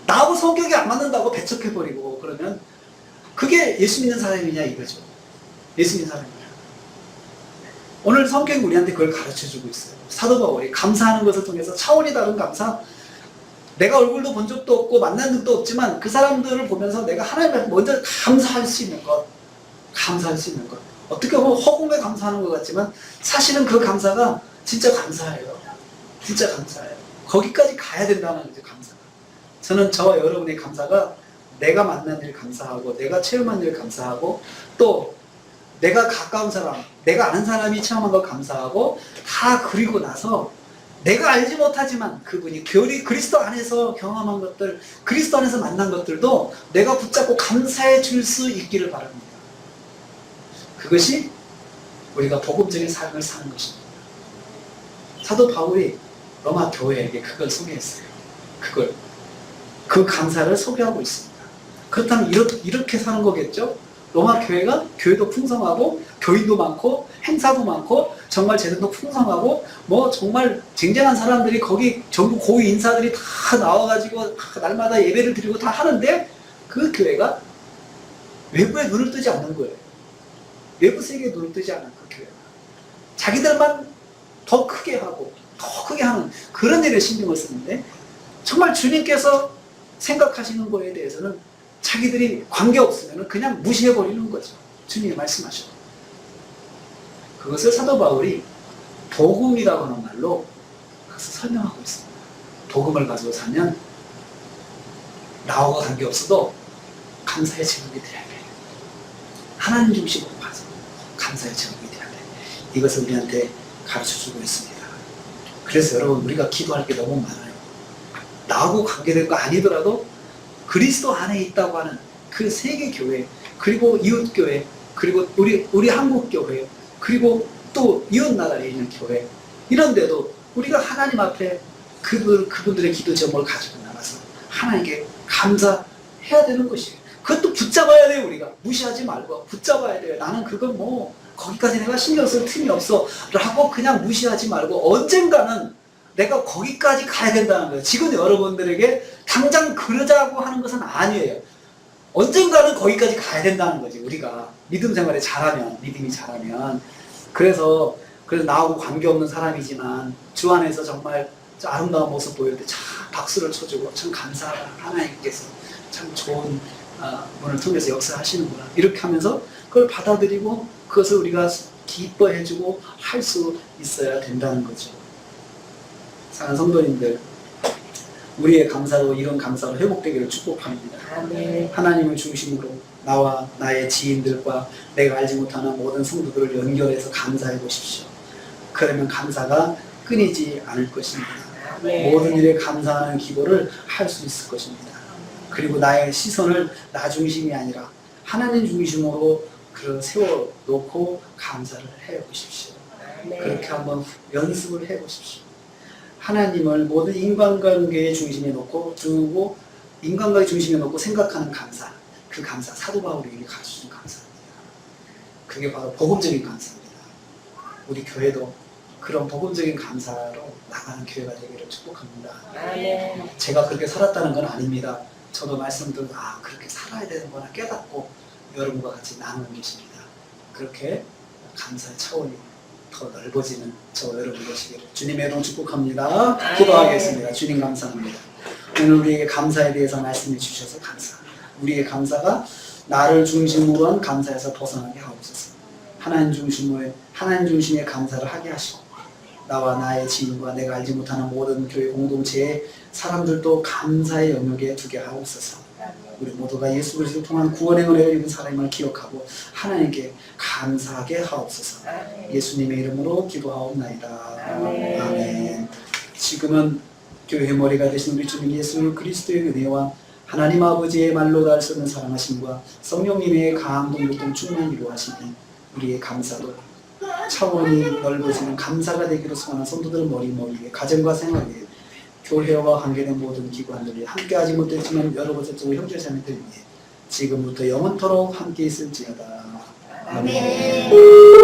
Speaker 1: 나하고 성격이 안 맞는다고 배척해버리고 그러면 그게 예수 믿는 사람이냐 이거죠. 예수 믿는 사람이냐. 오늘 성경이 우리한테 그걸 가르쳐주고 있어요. 사도 바울이 감사하는 것을 통해서 차원이 다른 감사, 내가 얼굴도 본 적도 없고 만난 적도 없지만 그 사람들을 보면서 내가 하나님을 먼저 감사할 수 있는 것, 어떻게 보면 허공에 감사하는 것 같지만 사실은 그 감사가 진짜 감사해요. 진짜 감사해요. 거기까지 가야 된다는 거죠, 감사가. 저는 저와 여러분의 감사가 내가 만난 일 감사하고 내가 체험한 일 감사하고 또 내가 가까운 사람, 내가 아는 사람이 체험한 걸 감사하고 다 그리고 나서 내가 알지 못하지만 그분이 그리스도 안에서 경험한 것들, 그리스도 안에서 만난 것들도 내가 붙잡고 감사해 줄 수 있기를 바랍니다. 그것이 우리가 복음적인 삶을 사는 것입니다. 사도 바울이 로마 교회에게 그걸 소개했어요. 그 감사를 소개하고 있습니다. 그렇다면 이렇게 사는 거겠죠? 로마 교회가 교회도 풍성하고 교인도 많고 행사도 많고 정말 재능도 풍성하고 뭐 정말 쟁쟁한 사람들이 거기 전부 고위 인사들이 다 나와가지고 날마다 예배를 드리고 다 하는데 그 교회가 외부에 눈을 뜨지 않는 거예요. 외부 세계에 눈을 뜨지 않은 그 교회가 자기들만 더 크게 하고 더 크게 하는 그런 일에 신경을 쓰는데 정말 주님께서 생각하시는 거에 대해서는 자기들이 관계없으면 그냥 무시해버리는 거죠. 주님이 말씀하셔도. 그것을 사도 바울이 복음이라고 하는 말로 그것을 설명하고 있습니다. 복음을 가지고 살면 나하고 관계없어도 감사의 제목이 돼야 돼. 하나님 중심으로 가서 감사의 제목이 돼야 돼. 이것을 우리한테 가르쳐주고 있습니다. 그래서 여러분 우리가 기도할 게 너무 많아요. 나하고 관계된 거 아니더라도 그리스도 안에 있다고 하는 그 세계 교회, 그리고 이웃 교회, 그리고 우리 한국 교회, 그리고 또 이웃 나라에 있는 교회, 이런데도 우리가 하나님 앞에 그분들의 기도 제목을 가지고 나가서 하나님께 감사해야 되는 것이에요. 그것도 붙잡아야 돼요. 우리가 무시하지 말고 붙잡아야 돼요. 나는 그건 뭐 거기까지 내가 신경 쓸 틈이 없어 라고 그냥 무시하지 말고 언젠가는 내가 거기까지 가야 된다는 거예요. 지금 여러분들에게 당장 그러자고 하는 것은 아니에요. 언젠가는 거기까지 가야 된다는 거지. 우리가 믿음 생활에 잘하면, 믿음이 잘하면. 그래서 나하고 관계없는 사람이지만 주 안에서 정말 아름다운 모습 보일 때 참 박수를 쳐주고 참 감사하다. 하나님께서 참 좋은 분을 통해서 역사하시는구나. 이렇게 하면서 그걸 받아들이고 그것을 우리가 기뻐해주고 할 수 있어야 된다는 거죠. 사랑하는 성도님들, 우리의 감사로 이런 감사로 회복되기를 축복합니다. 아멘. 하나님을 중심으로 나와 나의 지인들과 내가 알지 못하는 모든 성도들을 연결해서 감사해 보십시오. 그러면 감사가 끊이지 않을 것입니다. 아멘. 모든 일에 감사하는 기도를 할 수 있을 것입니다. 그리고 나의 시선을 나 중심이 아니라 하나님 중심으로 세워놓고 감사를 해 보십시오. 아멘. 그렇게 한번 연습을 해 보십시오. 하나님을 모든 인간관계의 중심에 놓고 두고 인간관계 중심에 놓고 생각하는 감사, 그 감사, 사도 바울이 가르쳐준 감사입니다. 그게 바로 복음적인 감사입니다. 우리 교회도 그런 복음적인 감사로 나가는 교회가 되기를 축복합니다. 아멘. 제가 그렇게 살았다는 건 아닙니다. 저도 말씀드린 그렇게 살아야 되는구나 깨닫고 여러분과 같이 나누는 것입니다. 그렇게 감사의 차원이 더 넓어지는 저와 여러분 되시기를 주님의 이름 축복합니다. 기도하겠습니다. 주님 감사합니다. 오늘 우리에게 감사에 대해서 말씀해 주셔서 감사합니다. 우리의 감사가 나를 중심으로 한 감사에서 벗어나게 하옵소서. 하나님 중심의 감사를 하게 하시고 나와 나의 지인과 내가 알지 못하는 모든 교회 공동체의 사람들도 감사의 영역에 두게 하옵소서. 우리 모두가 예수 그리스도를 통한 구원의 은혜를 입은 사람임을 기억하고 하나님께 감사하게 하옵소서. 예수님의 이름으로 기도하옵나이다. 아멘. 지금은 교회의 머리가 되신 우리 주님 예수 그리스도의 은혜와 하나님 아버지의 말로 닿을 수 없는 사랑하심과 성령님의 강한 동력동 충만히 이루하시니 우리의 감사도 차원이 넓어지는 감사가 되기로 소원하는 성도들 머리머리에 가정과 생활에 교회와 관계된 모든 기관들이 함께하지 못했지만 여러 곳에서 형제자매들 위해 지금부터 영원토록 함께 있을지어다. 아멘.